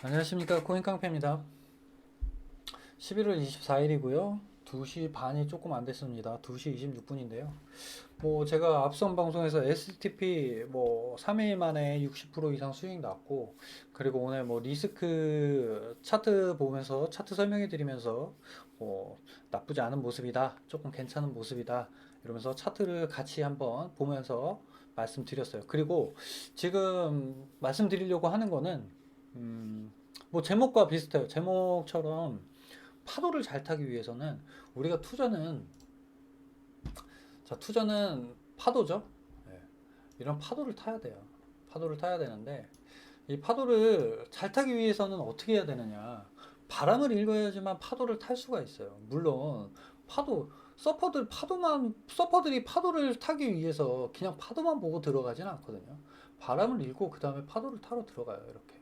안녕하십니까, 코인깡패입니다. 11월 24일이고요 2시 반이 조금 안 됐습니다. 2시 26분인데요 제가 앞선 방송에서 STP 3일 만에 60% 이상 수익 났고, 그리고 오늘 리스크 차트 보면서 차트 설명해 드리면서 나쁘지 않은 모습이다, 조금 괜찮은 모습이다 이러면서 차트를 같이 한번 보면서 말씀드렸어요. 그리고 지금 말씀드리려고 하는 거는 제목과 비슷해요. 제목처럼 파도를 잘 타기 위해서는 우리가 투자는 파도죠. 예, 이런 파도를 타야 돼요. 파도를 타야 되는데 이 파도를 잘 타기 위해서는 어떻게 해야 되느냐? 바람을 읽어야지만 파도를 탈 수가 있어요. 물론 서퍼들이 파도를 타기 위해서 그냥 파도만 보고 들어가진 않거든요. 바람을 읽고 그 다음에 파도를 타러 들어가요. 이렇게.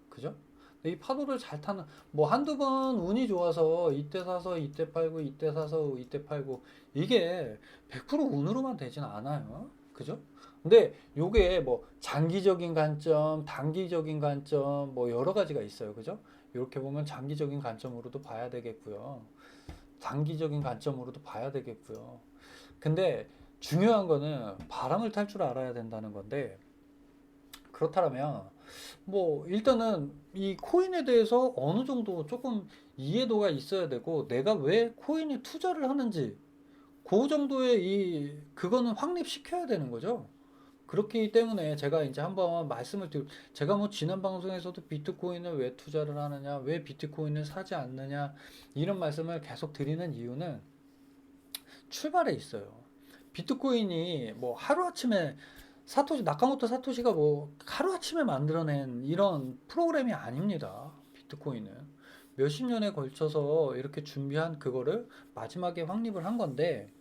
그죠? 근데 이 파도를 잘 타는, 한두 번 운이 좋아서 이때 사서 이때 팔고 이때 사서 이때 팔고 이게 100% 운으로만 되진 않아요. 그죠? 근데 요게 장기적인 관점, 단기적인 관점 여러 가지가 있어요. 그죠? 이렇게 보면 장기적인 관점으로도 봐야 되겠고요. 단기적인 관점으로도 봐야 되겠고요. 근데 중요한 거는 바람을 탈 줄 알아야 된다는 건데, 그렇다면 일단은 이 코인에 대해서 어느 정도 조금 이해도가 있어야 되고, 내가 왜 코인에 투자를 하는지 그 정도의 그거는 확립시켜야 되는 거죠. 그렇기 때문에 제가 이제 한번 제가 지난 방송에서도 비트코인을 왜 투자를 하느냐, 왜 비트코인을 사지 않느냐, 이런 말씀을 계속 드리는 이유는 출발에 있어요. 비트코인이 하루아침에 나카모토 사토시가 하루아침에 만들어낸 이런 프로그램이 아닙니다. 비트코인은 몇십 년에 걸쳐서 이렇게 준비한 그거를 마지막에 확립을 한 건데,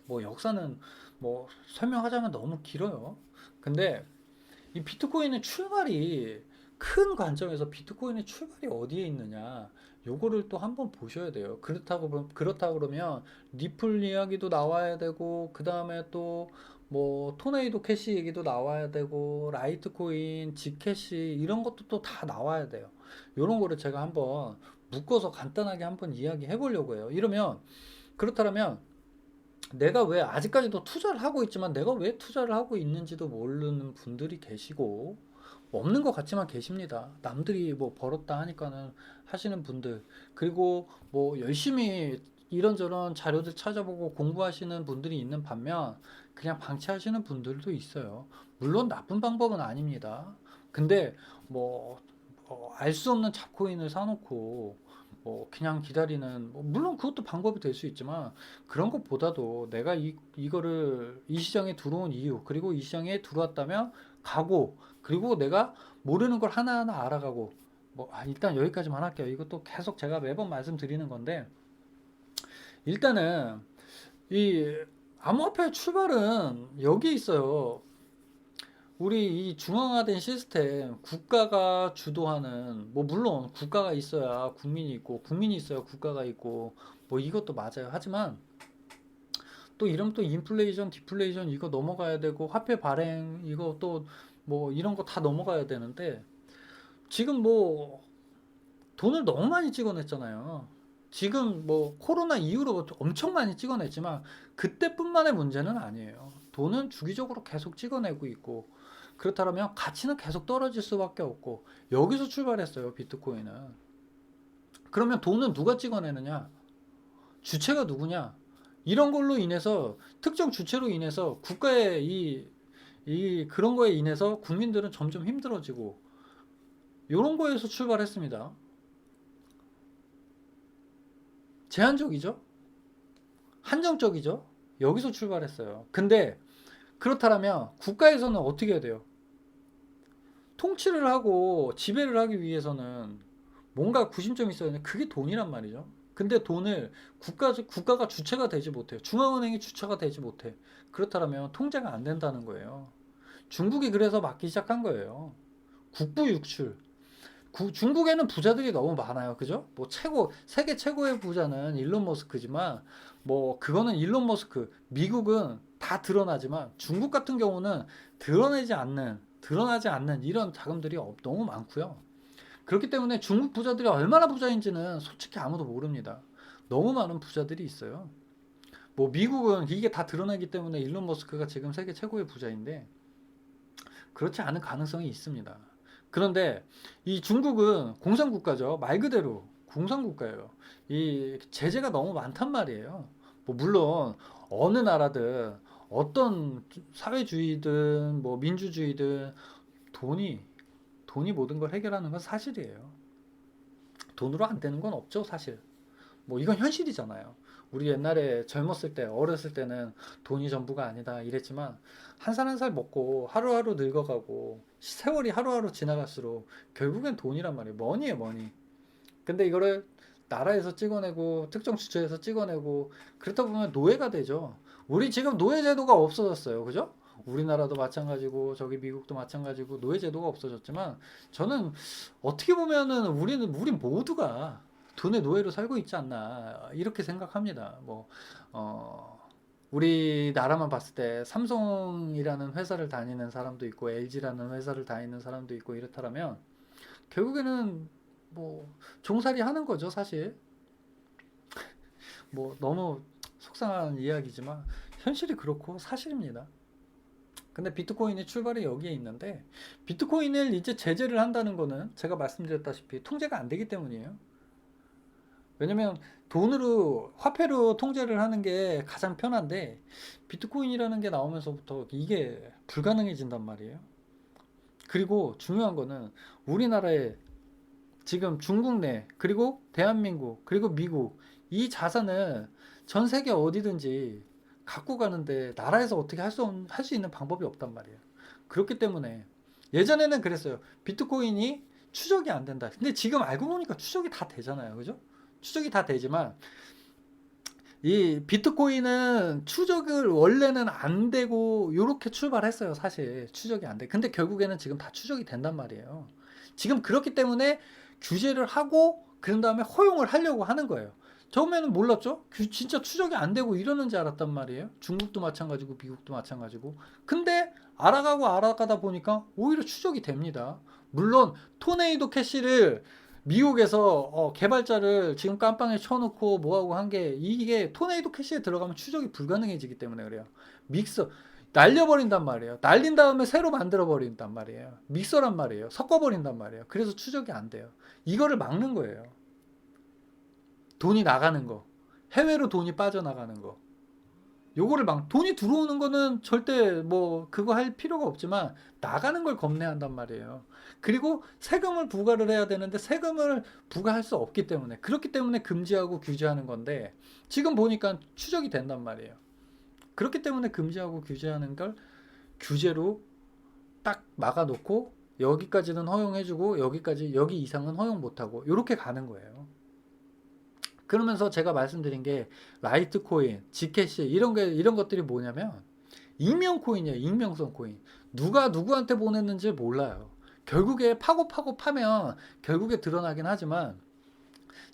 역사는 설명하자면 너무 길어요. 근데 이 비트코인의 출발이, 큰 관점에서 비트코인의 출발이 어디에 있느냐, 요거를 또 한번 보셔야 돼요. 그렇다 그러면 리플 이야기도 나와야 되고, 그 다음에 또 토네이도 캐시 얘기도 나와야 되고, 라이트코인, 지캐시 이런 것도 또 다 나와야 돼요. 요런 거를 제가 한번 묶어서 간단하게 한번 이야기해 보려고 해요. 그렇다면 내가 왜 아직까지도 투자를 하고 있지만 내가 왜 투자를 하고 있는지도 모르는 분들이 계시고, 없는 것 같지만 계십니다. 남들이 벌었다 하니까는 하시는 분들, 그리고 열심히 이런저런 자료들 찾아보고 공부하시는 분들이 있는 반면 그냥 방치하시는 분들도 있어요. 물론 나쁜 방법은 아닙니다. 근데 알 수 없는 잡코인을 사놓고 그냥 기다리는, 물론 그것도 방법이 될 수 있지만, 그런 것보다도 내가 이거를 이 시장에 들어온 이유, 그리고 이 시장에 들어왔다면 가고, 그리고 내가 모르는 걸 하나하나 알아가고, 일단 여기까지만 할게요. 이것도 계속 제가 매번 말씀드리는 건데, 일단은 이 암호화폐 출발은 여기 있어요. 우리 이 중앙화된 시스템, 국가가 주도하는, 물론 국가가 있어야 국민이 있고, 국민이 있어야 국가가 있고, 이것도 맞아요. 하지만 또 이러면 또 인플레이션, 디플레이션 이거 넘어가야 되고, 화폐 발행 이거 또 이런 거 다 넘어가야 되는데, 지금 돈을 너무 많이 찍어냈잖아요. 지금 코로나 이후로 엄청 많이 찍어냈지만 그때뿐만의 문제는 아니에요. 돈은 주기적으로 계속 찍어내고 있고, 그렇다면 가치는 계속 떨어질 수밖에 없고, 여기서 출발했어요, 비트코인은. 그러면 돈은 누가 찍어내느냐? 주체가 누구냐? 이런 걸로 인해서, 특정 주체로 인해서 국가의 그런 거에 인해서 국민들은 점점 힘들어지고, 이런 거에서 출발했습니다. 제한적이죠? 한정적이죠? 여기서 출발했어요. 근데 그렇다면 국가에서는 어떻게 해야 돼요? 통치를 하고 지배를 하기 위해서는 뭔가 구심점이 있어야 되는데, 그게 돈이란 말이죠. 근데 돈을 국가가 주체가 되지 못해요. 중앙은행이 주체가 되지 못해. 그렇다면 통제가 안 된다는 거예요. 중국이 그래서 막기 시작한 거예요. 국부 유출. 중국에는 부자들이 너무 많아요. 그죠? 세계 최고의 부자는 일론 머스크지만, 그거는 일론 머스크. 미국은 다 드러나지만, 중국 같은 경우는 드러나지 않는 이런 자금들이 너무 많고요. 그렇기 때문에 중국 부자들이 얼마나 부자인지는 솔직히 아무도 모릅니다. 너무 많은 부자들이 있어요. 뭐 미국은 이게 다 드러나기 때문에 일론 머스크가 지금 세계 최고의 부자인데 그렇지 않은 가능성이 있습니다. 그런데 이 중국은 공산국가죠. 말 그대로 공산국가예요. 이 제재가 너무 많단 말이에요. 뭐 물론 어느 나라든 어떤 사회주의든 뭐 민주주의든 돈이 돈이 모든 걸 해결하는 건 사실이에요. 돈으로 안 되는 건 없죠, 사실. 뭐 이건 현실이잖아요. 우리 옛날에 젊었을 때, 어렸을 때는 돈이 전부가 아니다 이랬지만 한 살 한 살 먹고 하루하루 늙어가고 세월이 하루하루 지나갈수록 결국엔 돈이란 말이에요. 머니예요, 머니. 근데 이거를 나라에서 찍어내고 특정 주체에서 찍어내고 그렇다 보면 노예가 되죠. 우리 지금 노예 제도가 없어졌어요. 그죠? 우리나라도 마찬가지고 저기 미국도 마찬가지고 노예 제도가 없어졌지만 저는 어떻게 보면은 우리 모두가 돈의 노예로 살고 있지 않나 이렇게 생각합니다. 뭐 우리나라만 봤을 때 삼성이라는 회사를 다니는 사람도 있고 LG라는 회사를 다니는 사람도 있고 이렇다면 결국에는 뭐 종살이 하는 거죠, 사실. 뭐 너무 속상한 이야기지만 현실이 그렇고 사실입니다. 근데 비트코인의 출발이 여기에 있는데 비트코인을 이제 제재를 한다는 거는 제가 말씀드렸다시피 통제가 안 되기 때문이에요. 왜냐면 돈으로 화폐로 통제를 하는 게 가장 편한데 비트코인이라는 게 나오면서부터 이게 불가능해진단 말이에요. 그리고 중요한 거는 우리나라에 지금 중국 내 그리고 대한민국 그리고 미국 이 자산을 전 세계 어디든지 갖고 가는데 나라에서 어떻게 할 수 있는 방법이 없단 말이에요. 그렇기 때문에 예전에는 그랬어요. 비트코인이 추적이 안 된다. 근데 지금 알고 보니까 추적이 다 되잖아요. 그죠? 추적이 다 되지만 이 비트코인은 추적을 원래는 안 되고 이렇게 출발했어요. 사실 추적이 안 돼. 근데 결국에는 지금 다 추적이 된단 말이에요. 지금 그렇기 때문에 규제를 하고 그런 다음에 허용을 하려고 하는 거예요. 처음에는 몰랐죠? 진짜 추적이 안 되고 이러는지 알았단 말이에요. 중국도 마찬가지고 미국도 마찬가지고. 근데 알아가다 보니까 오히려 추적이 됩니다. 물론 토네이도 캐시를 미국에서 개발자를 지금 깜빵에 쳐놓고 뭐하고 한 게 이게 토네이도 캐시에 들어가면 추적이 불가능해지기 때문에 그래요. 믹서 날려버린단 말이에요. 날린 다음에 새로 만들어 버린단 말이에요. 믹서란 말이에요. 섞어버린단 말이에요. 그래서 추적이 안 돼요. 이거를 막는 거예요. 돈이 나가는 거, 해외로 돈이 빠져나가는 거. 요거를 막 돈이 들어오는 거는 절대 뭐 그거 할 필요가 없지만 나가는 걸 겁내한단 말이에요. 그리고 세금을 부과를 해야 되는데 세금을 부과할 수 없기 때문에 그렇기 때문에 금지하고 규제하는 건데 지금 보니까 추적이 된단 말이에요. 그렇기 때문에 금지하고 규제하는 걸 규제로 딱 막아놓고 여기까지는 허용해주고 여기 이상은 허용 못하고 이렇게 가는 거예요. 그러면서 제가 말씀드린 게 라이트코인, 지캐시 이런 것들이 뭐냐면 익명 코인이에요. 익명성 코인. 누가 누구한테 보냈는지 몰라요. 결국에 파고 파면 결국에 드러나긴 하지만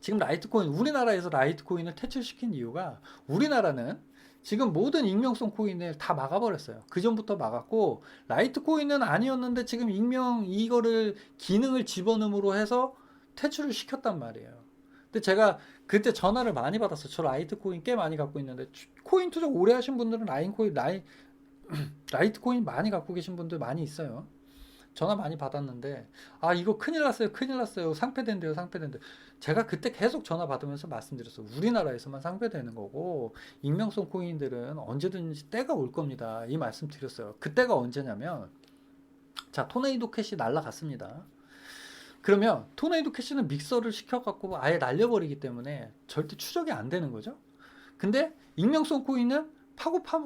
지금 라이트코인 우리나라에서 라이트코인을 퇴출시킨 이유가 우리나라는 지금 모든 익명성 코인을 다 막아버렸어요. 그 전부터 막았고 라이트코인은 아니었는데 지금 익명 이거를 기능을 집어넣음으로 해서 퇴출을 시켰단 말이에요. 근데 제가 그때 전화를 많이 받았어요. 저 라이트코인 꽤 많이 갖고 있는데 코인 투자 오래 하신 분들은 라이트코인 많이 갖고 계신 분들 많이 있어요. 전화 많이 받았는데 아 이거 큰일 났어요 큰일 났어요 상폐된대요 상폐된대. 제가 그때 계속 전화 받으면서 말씀드렸어요. 우리나라에서만 상폐되는 거고 익명성 코인들은 언제든지 때가 올 겁니다 이 말씀 드렸어요. 그때가 언제냐면 자 토네이도 캐시 날라갔습니다. 그러면 토네이도 캐시는 믹서를 시켜갖고 아예 날려버리기 때문에 절대 추적이 안 되는 거죠. 근데 익명성 코인은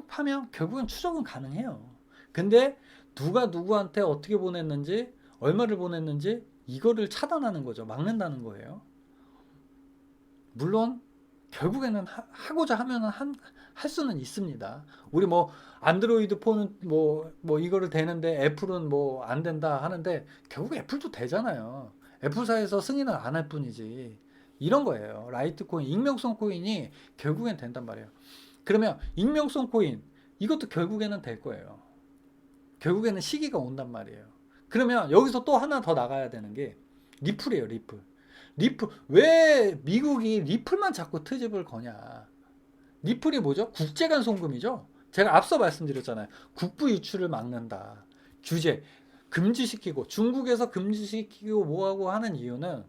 파면 결국엔 추적은 가능해요. 근데 누가 누구한테 어떻게 보냈는지 얼마를 보냈는지 이거를 차단하는 거죠. 막는다는 거예요. 물론 결국에는 하고자 하면은 할 수는 있습니다. 우리 뭐 안드로이드 폰은 뭐 이거를 되는데 애플은 뭐 안 된다 하는데 결국 애플도 되잖아요. 애플사에서 승인을 안 할 뿐이지. 이런 거예요. 라이트코인, 익명성 코인이 결국엔 된단 말이에요. 그러면 익명성 코인 이것도 결국에는 될 거예요. 결국에는 시기가 온단 말이에요. 그러면 여기서 또 하나 더 나가야 되는 게 리플이에요, 리플. 리플. 왜 미국이 리플만 자꾸 트집을 거냐. 리플이 뭐죠? 국제간송금이죠. 제가 앞서 말씀드렸잖아요. 국부 유출을 막는다. 규제. 금지시키고 중국에서 금지시키고 뭐하고 하는 이유는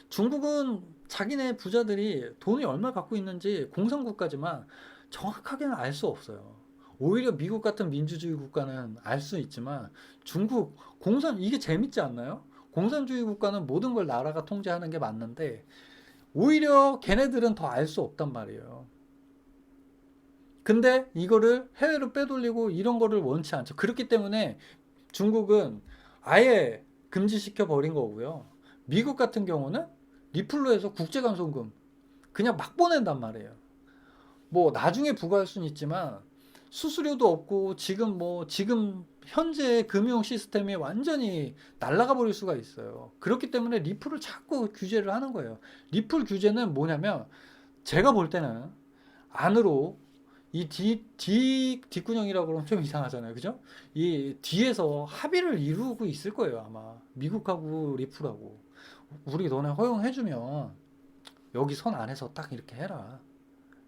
중국은 자기네 부자들이 돈이 얼마 갖고 있는지 공산국가지만 정확하게는 알 수 없어요. 오히려 미국 같은 민주주의 국가는 알 수 있지만 중국 공산 이게 재밌지 않나요? 공산주의 국가는 모든 걸 나라가 통제하는 게 맞는데 오히려 걔네들은 더 알 수 없단 말이에요. 근데 이거를 해외로 빼돌리고 이런 거를 원치 않죠. 그렇기 때문에 중국은 아예 금지시켜 버린 거고요. 미국 같은 경우는 리플로 해서 국제간송금 그냥 막 보낸단 말이에요. 뭐 나중에 부과할 수는 있지만 수수료도 없고 지금 현재 금융 시스템이 완전히 날아가 버릴 수가 있어요. 그렇기 때문에 리플을 자꾸 규제를 하는 거예요. 리플 규제는 뭐냐면 제가 볼 때는 안으로 이 뒷구녕이라고 그러면 좀 이상하잖아요. 그죠? 이 뒤에서 합의를 이루고 있을 거예요. 아마 미국하고 리플하고 우리 너네 허용해주면 여기 선 안에서 딱 이렇게 해라.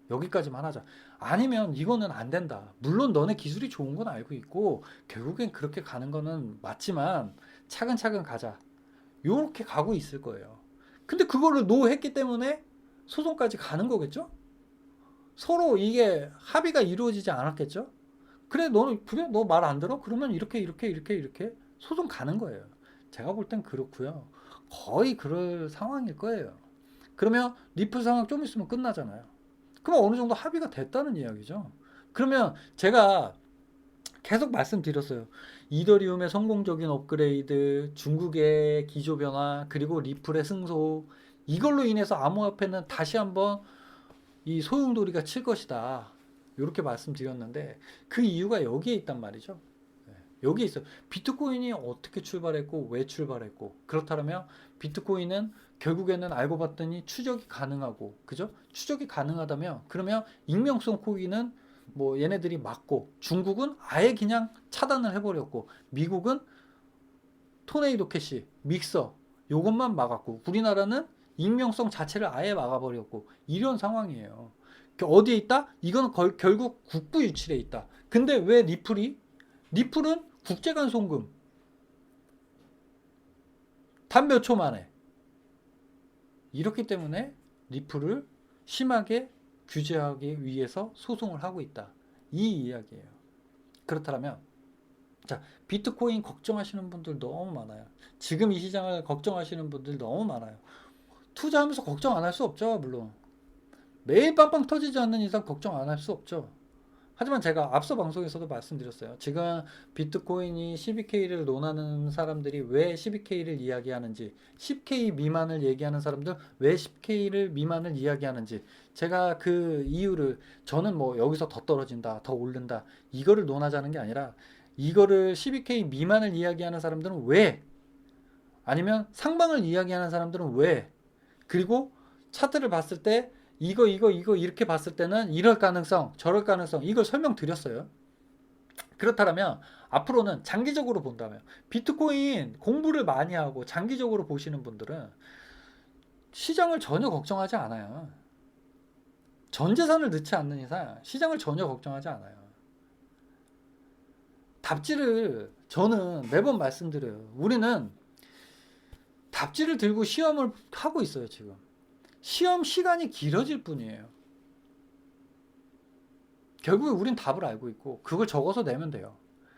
여기까지만 하자. 아니면 이거는 안 된다. 물론 너네 기술이 좋은 건 알고 있고 결국엔 그렇게 가는 거는 맞지만 차근차근 가자. 요렇게 가고 있을 거예요. 근데 그거를 노 했기 때문에 소송까지 가는 거겠죠? 서로 이게 합의가 이루어지지 않았겠죠? 그래 너 말 안 들어? 그러면 이렇게 소송 가는 거예요. 제가 볼 땐 그렇고요. 거의 그럴 상황일 거예요. 그러면 리플 상황 좀 있으면 끝나잖아요. 그럼 어느 정도 합의가 됐다는 이야기죠. 그러면 제가 계속 말씀드렸어요. 이더리움의 성공적인 업그레이드, 중국의 기조 변화, 그리고 리플의 승소, 이걸로 인해서 암호화폐는 다시 한번 이 소용돌이가 칠 것이다. 이렇게 말씀드렸는데 그 이유가 여기에 있단 말이죠. 여기 있어요. 비트코인이 어떻게 출발했고 왜 출발했고 그렇다면 비트코인은 결국에는 알고 봤더니 추적이 가능하고 그죠? 추적이 가능하다면 그러면 익명성 코인은 뭐 얘네들이 막고 중국은 아예 그냥 차단을 해버렸고 미국은 토네이도 캐시, 믹서 요것만 막았고 우리나라는 익명성 자체를 아예 막아버렸고 이런 상황이에요. 어디에 있다? 이건 결국 국부 유출에 있다. 근데 왜 리플은 국제간송금 단 몇 초 만에 이렇기 때문에 리플을 심하게 규제하기 위해서 소송을 하고 있다. 이 이야기예요. 그렇다면 자, 비트코인 걱정하시는 분들 너무 많아요. 지금 이 시장을 걱정하시는 분들 너무 많아요. 투자하면서 걱정 안 할 수 없죠, 물론. 매일 빵빵 터지지 않는 이상 걱정 안 할 수 없죠. 하지만 제가 앞서 방송에서도 말씀드렸어요. 지금 비트코인이 12K를 논하는 사람들이 왜 12K를 이야기하는지, 10K 미만을 얘기하는 사람들 왜 10K를 미만을 이야기하는지, 제가 그 이유를 저는 뭐 여기서 더 떨어진다, 더 오른다, 이거를 논하자는 게 아니라 이거를 12K 미만을 이야기하는 사람들은 왜, 아니면 상방을 이야기하는 사람들은 왜, 그리고 차트를 봤을 때 이거 이렇게 봤을 때는 이럴 가능성, 저럴 가능성 이걸 설명드렸어요. 그렇다면 앞으로는 장기적으로 본다면 비트코인 공부를 많이 하고 장기적으로 보시는 분들은 시장을 전혀 걱정하지 않아요. 전 재산을 넣지 않는 이상 시장을 전혀 걱정하지 않아요. 답지를 저는 매번 말씀드려요. 우리는 답지를 들고 시험을 하고 있어요, 지금. 시험 시간이 길어질 뿐이에요. 결국에 우린 답을 알고 있고 그걸 적어서 내면 돼요.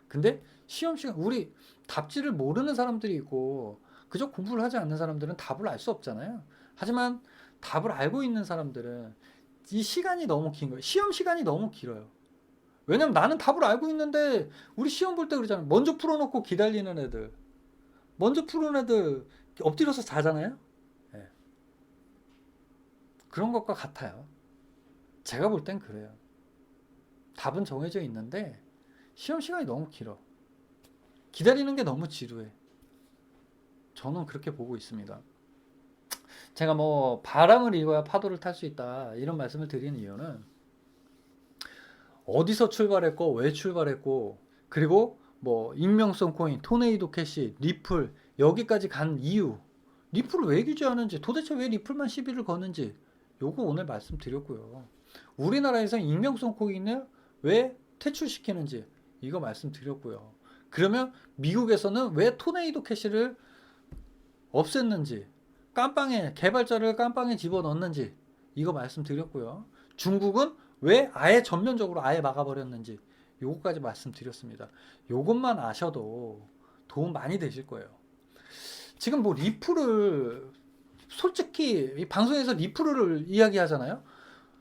근데 시험 시간 우리 답지를 모르는 사람들이 있고 그저 공부를 하지 않는 사람들은 답을 알 수 없잖아요. 하지만 답을 알고 있는 사람들은 이 시간이 너무 긴 거예요. 시험 시간이 너무 길어요. 왜냐면 나는 답을 알고 있는데 우리 시험 볼 때 그러잖아요. 먼저 풀어놓고 기다리는 애들. 먼저 푸는 애들 엎드려서 자잖아요. 네. 그런 것과 같아요. 제가 볼 땐 그래요. 답은 정해져 있는데 시험 시간이 너무 길어. 기다리는 게 너무 지루해. 저는 그렇게 보고 있습니다. 제가 뭐 바람을 읽어야 파도를 탈 수 있다 이런 말씀을 드리는 이유는 어디서 출발했고 왜 출발했고 그리고 뭐 익명성 코인, 토네이도 캐시, 리플 여기까지 간 이유 리플을 왜 규제하는지, 도대체 왜 리플만 시비를 거는지, 요거 오늘 말씀드렸고요. 우리나라에서 익명성 코인을 왜 퇴출시키는지, 이거 말씀드렸고요. 그러면 미국에서는 왜 토네이도 캐시를 없앴는지, 깜빵에, 개발자를 깜빵에 집어넣는지, 이거 말씀드렸고요. 중국은 왜 아예 전면적으로 아예 막아버렸는지, 요거까지 말씀드렸습니다. 요것만 아셔도 도움 많이 되실 거예요. 지금 뭐 리플을, 솔직히 이 방송에서 리플을 이야기하잖아요.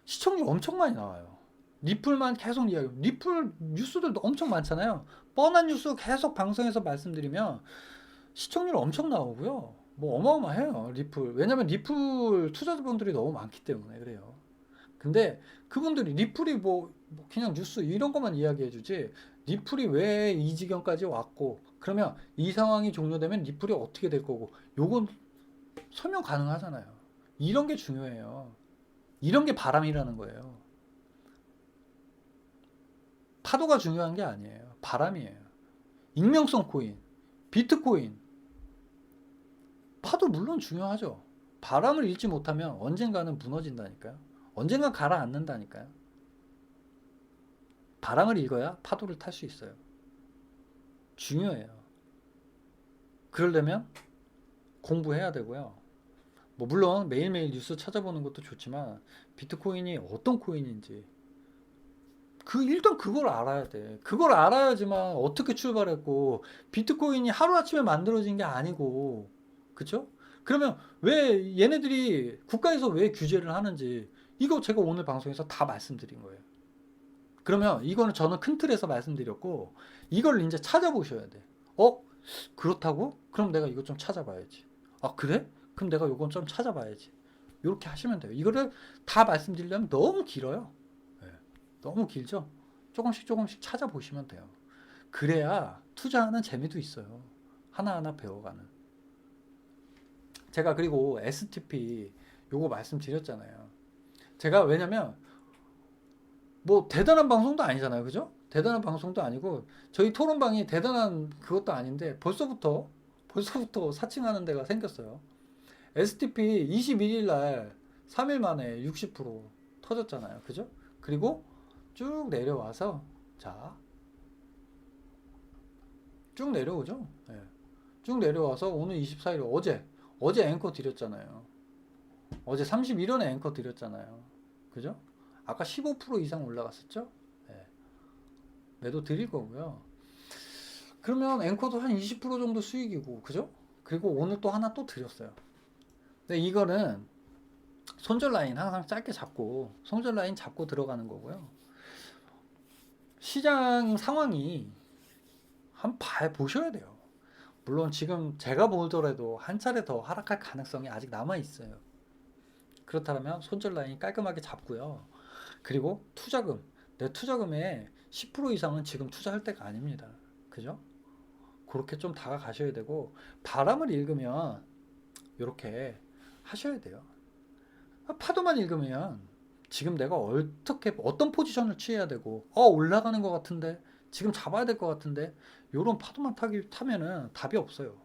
시청률 엄청 많이 나와요. 리플만 계속 이야기, 리플 뉴스들도 엄청 많잖아요. 뻔한 뉴스 계속 방송에서 말씀드리면 시청률 엄청 나오고요. 뭐 어마어마해요, 리플. 왜냐면 리플 투자자분들이 너무 많기 때문에 그래요. 근데 그분들이 리플이 뭐 그냥 뉴스 이런 것만 이야기해 주지, 리플이 왜 이 지경까지 왔고, 그러면 이 상황이 종료되면 리플이 어떻게 될 거고, 요건 설명 가능하잖아요. 이런 게 중요해요. 이런 게 바람이라는 거예요. 파도가 중요한 게 아니에요. 바람이에요. 익명성 코인, 비트코인, 파도 물론 중요하죠. 바람을 읽지 못하면 언젠가는 무너진다니까요. 언젠가 가라앉는다니까요. 바람을 읽어야 파도를 탈 수 있어요. 중요해요. 그러려면 공부해야 되고요. 뭐 물론 매일매일 뉴스 찾아보는 것도 좋지만 비트코인이 어떤 코인인지 일단 그걸 알아야 돼. 그걸 알아야지만 어떻게 출발했고, 비트코인이 하루아침에 만들어진 게 아니고, 그쵸? 그러면 왜 얘네들이 국가에서 왜 규제를 하는지, 이거 제가 오늘 방송에서 다 말씀드린 거예요. 그러면 이거는 저는 큰 틀에서 말씀드렸고, 이걸 이제 찾아보셔야 돼. 그렇다고? 그럼 내가 이거 좀 찾아봐야지. 아, 그래? 그럼 내가 이건 좀 찾아봐야지. 이렇게 하시면 돼요. 이거를 다 말씀드리려면 너무 길어요. 네. 너무 길죠? 조금씩 조금씩 찾아보시면 돼요. 그래야 투자하는 재미도 있어요. 하나하나 배워가는. 제가 그리고 STP 요거 말씀드렸잖아요. 제가 왜냐면 뭐 대단한 방송도 아니잖아요. 그죠? 대단한 방송도 아니고 저희 토론방이 대단한 그것도 아닌데 벌써부터 사칭하는 데가 생겼어요. STP 21일 날 3일 만에 60% 터졌잖아요. 그죠? 그리고 쭉 내려와서, 자, 쭉 내려오죠. 네. 쭉 내려와서 오늘 24일, 어제 앵커 드렸잖아요. 어제 31원에 앵커 드렸잖아요. 그죠? 아까 15% 이상 올라갔었죠? 네. 매도 드릴 거고요. 그러면 앵커도 한 20% 정도 수익이고, 그죠? 그리고 오늘 또 하나 또 드렸어요. 근데 이거는 손절 라인 항상 짧게 잡고, 손절 라인 잡고 들어가는 거고요. 시장 상황이 보셔야 돼요. 물론 지금 제가 보더라도 한 차례 더 하락할 가능성이 아직 남아 있어요. 그렇다면 손절 라인 깔끔하게 잡고요. 그리고 투자금, 내 투자금의 10% 이상은 지금 투자할 때가 아닙니다. 그죠? 그렇게 좀 다가가셔야 되고, 바람을 읽으면 이렇게 하셔야 돼요. 파도만 읽으면 지금 내가 어떤 포지션을 취해야 되고, 올라가는 것 같은데, 지금 잡아야 될 것 같은데, 요런 파도만 타면은 답이 없어요.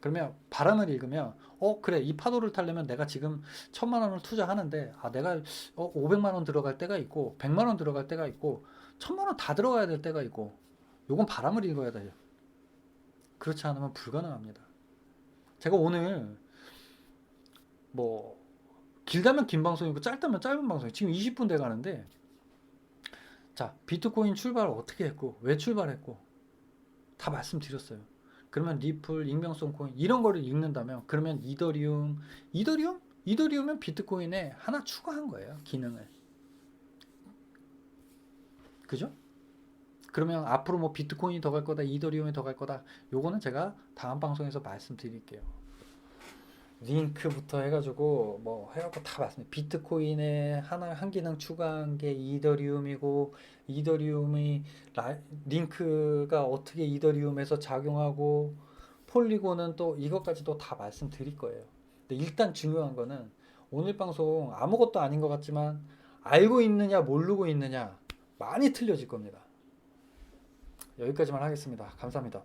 그러면 바람을 읽으면, 그래, 이 파도를 타려면 내가 지금 1,000만 원을 투자하는데, 내가 500만 원 들어갈 때가 있고, 100만 원 들어갈 때가 있고, 1,000만 원 다 들어가야 될 때가 있고, 요건 바람을 읽어야 돼요. 그렇지 않으면 불가능합니다. 제가 오늘 뭐 길다면 긴 방송이고 짧다면 짧은 방송, 지금 20분 돼 가는데, 자, 비트코인 출발을 어떻게 했고 왜 출발했고 다 말씀드렸어요. 그러면 리플, 익명성 코인 이런 거를 읽는다면, 그러면 이더리움은 비트코인에 하나 추가한 거예요, 기능을. 그죠? 그러면 앞으로 뭐 비트코인이 더 갈 거다, 이더리움이 더 갈 거다, 요거는 제가 다음 방송에서 말씀드릴게요. 링크부터 해가지고 뭐 해갖고 다 봤습니다. 비트코인에 한 기능 추가한 게 이더리움이고, 이더리움이 링크가 어떻게 이더리움에서 작용하고, 폴리곤은 또 이것까지도 다 말씀드릴 거예요. 근데 일단 중요한 거는, 오늘 방송 아무것도 아닌 것 같지만 알고 있느냐 모르고 있느냐 많이 틀려질 겁니다. 여기까지만 하겠습니다. 감사합니다.